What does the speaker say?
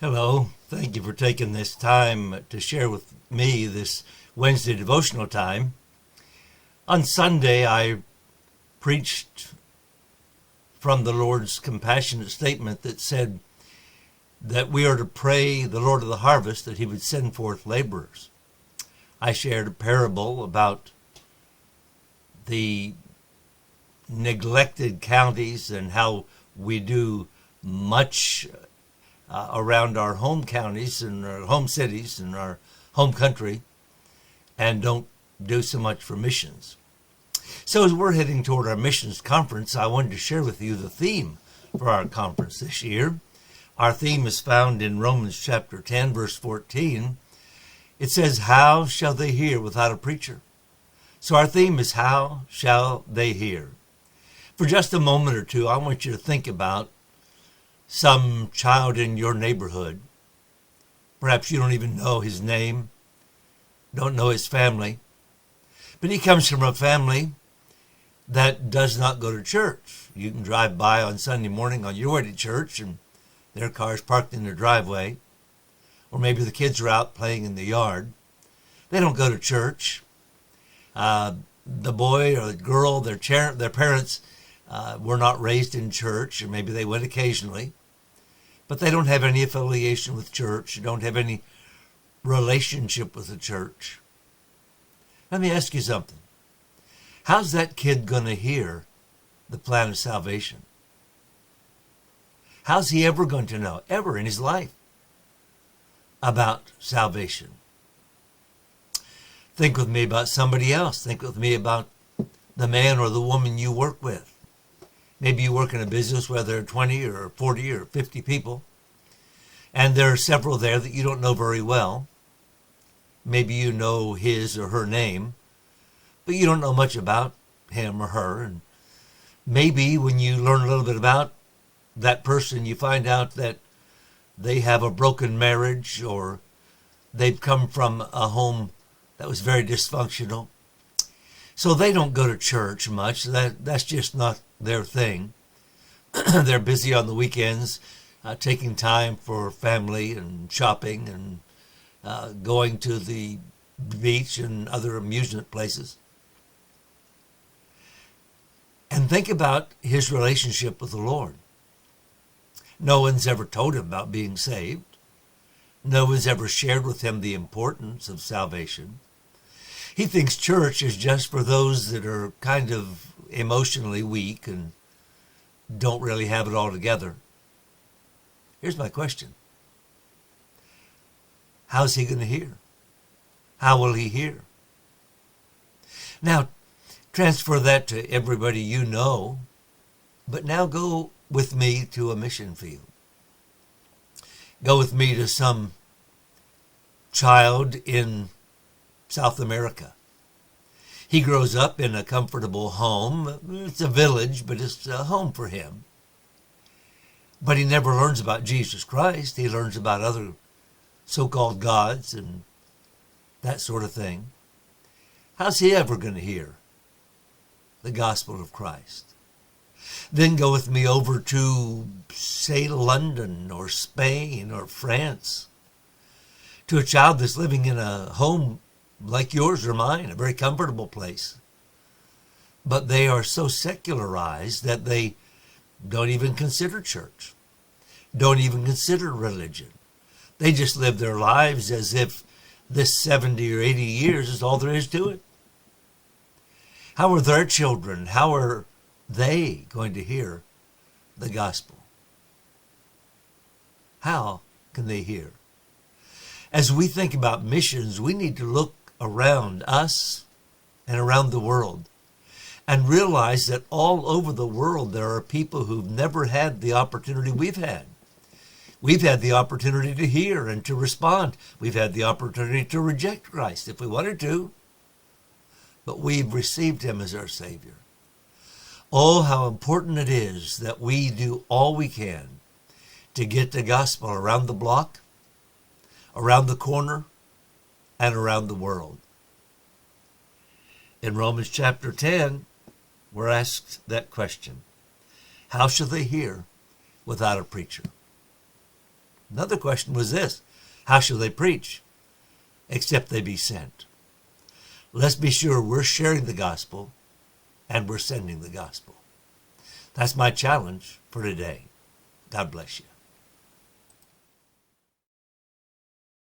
Hello. Thank you for taking this time to share with me this Wednesday devotional time. On Sunday, I preached from the Lord's compassionate statement that said that we are to pray the Lord of the harvest that he would send forth laborers. I shared a parable about the neglected counties and how we do much around our home counties and our home cities and our home country and don't do so much for missions. So as we're heading toward our missions conference, I wanted to share with you the theme for our conference this year. Our theme is found in Romans chapter 10, verse 14. It says, "How shall they hear without a preacher?" So our theme is, how shall they hear? For just a moment or two, I want you to think about some child in your neighborhood. Perhaps you don't even know his name, don't know his family, but he comes from a family that does not go to church. You can drive by on Sunday morning on your way to church and their car's parked in their driveway, or maybe the kids are out playing in the yard. They don't go to church. The boy or the girl, their parents were not raised in church, or maybe they went occasionally, but they don't have any affiliation with church, don't have any relationship with the church. Let me ask you something. How's that kid going to hear the plan of salvation? How's he ever going to know, ever in his life, about salvation? Think with me about somebody else. Think with me about the man or the woman you work with. Maybe you work in a business where there are 20 or 40 or 50 people, and there are several there that you don't know very well. Maybe you know his or her name, but you don't know much about him or her. And maybe when you learn a little bit about that person, you find out that they have a broken marriage, or they've come from a home that was very dysfunctional. So they don't go to church much. That's just not their thing. They're busy on the weekends, taking time for family and shopping and going to the beach and other amusement places. And think about his relationship with the Lord. No one's ever told him about being saved. No one's ever shared with him the importance of salvation. He thinks church is just for those that are kind of emotionally weak and don't really have it all together. Here's my question. How's he going to hear? How will he hear? Now, transfer that to everybody you know, but now go with me to a mission field. Go with me to some child in South America. He grows up in a comfortable home. It's a village, but it's a home for him. But he never learns about Jesus Christ. He learns about other so-called gods and that sort of thing. How's he ever going to hear the gospel of Christ? Then go with me over to, say, London or Spain or France, to a child that's living in a home like yours or mine, a very comfortable place. But they are so secularized that they don't even consider church, don't even consider religion. They just live their lives as if this 70 or 80 years is all there is to it. How are their children, how are they going to hear the gospel? How can they hear? As we think about missions, we need to look around us and around the world and realize that all over the world there are people who've never had the opportunity we've had. We've had the opportunity to hear and to respond. We've had the opportunity to reject Christ if we wanted to, but we've received him as our Savior. Oh, how important it is that we do all we can to get the gospel around the block, around the corner, and around the world. In Romans chapter 10, we're asked that question. How shall they hear without a preacher? Another question was this: how shall they preach except they be sent? Let's be sure we're sharing the gospel and we're sending the gospel. That's my challenge for today. God bless you.